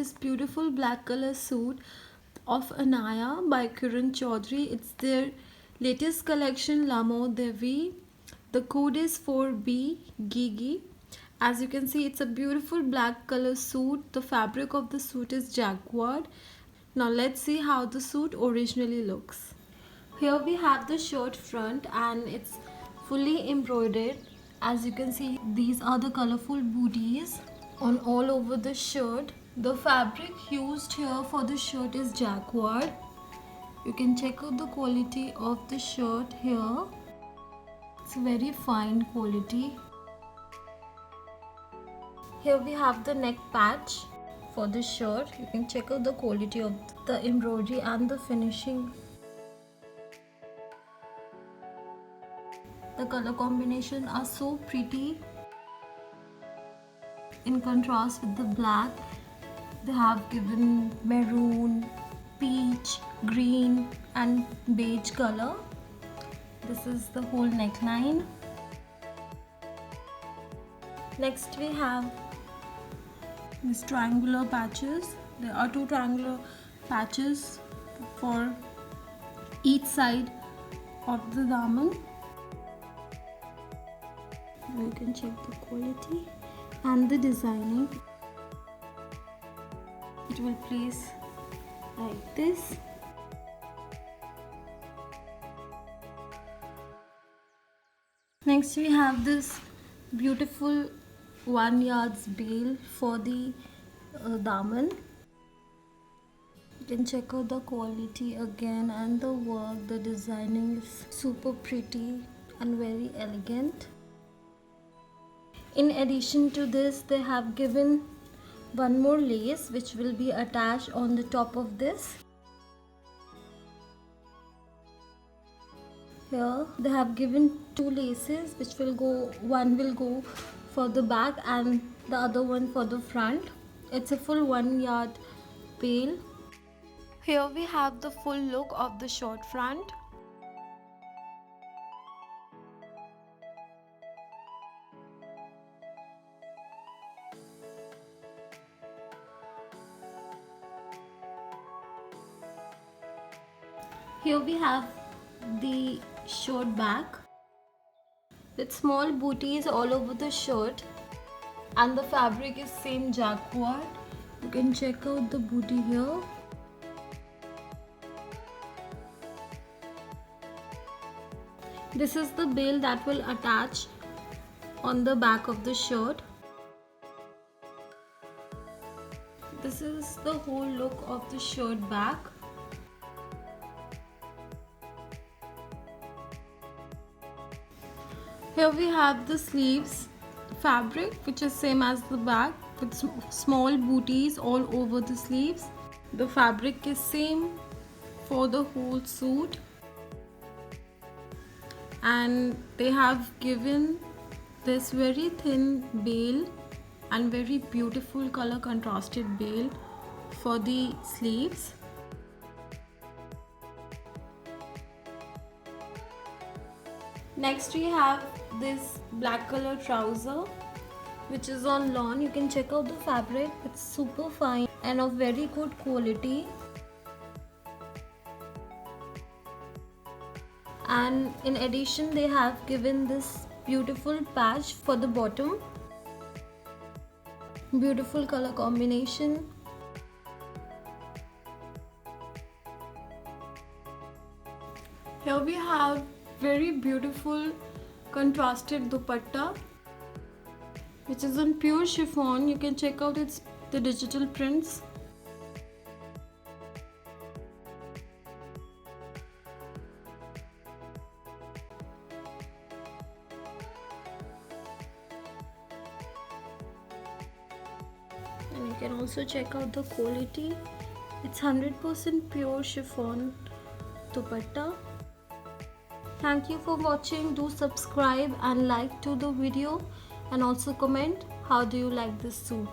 this beautiful black color suit of Anaya by Kiran Chaudhary. It's their latest collection, Lamourdevie. The code is 4B Gigi. As you can see, it's a beautiful black color suit. The fabric of the suit is jacquard. Now let's see how the suit originally looks. Here we have the shirt front and it's fully embroidered. As you can see, these are the colorful booties on all over the shirt. The fabric used here for the shirt is jacquard. You can check out the quality of the shirt here. It's very fine quality. Here we have the neck patch for the shirt. You can check out the quality of the embroidery and the finishing. The color combination are so pretty. In contrast with the black, they have given maroon, peach, green and beige color. This is the whole neckline. Next we have these triangular patches. There are two triangular patches for each side of the daman. You can check the quality and the designing. It will place like this. Next we have this beautiful 1 yard bail for the daman. You can check out the quality again and the work. The designing is super pretty and very elegant. In addition to this, they have given one more lace which will be attached on the top of this. Here they have given two laces which will go, one will go for the back and the other one for the front. It's a full 1 yard bail. Here we have the full look of the short front. Here we have the shirt back with small booties all over the shirt and the fabric is same jacquard. You can check out the booty here. This is the bail that will attach on the back of the shirt. This is the whole look of the shirt back. Here we have the sleeves fabric which is same as the back with small booties all over the sleeves. The fabric is same for the whole suit and they have given this very thin bail and very beautiful color contrasted bail for the sleeves. Next we have this black color trouser which is on lawn. You can check out the fabric. It's super fine and of very good quality. And in addition they have given this beautiful patch for the bottom. Beautiful color combination. Here we have very beautiful contrasted dupatta which is on pure chiffon. You can check out the digital prints. And you can also check out the quality. It's 100% pure chiffon dupatta. Thank you for watching. Do subscribe and like to the video and also comment how do you like this suit.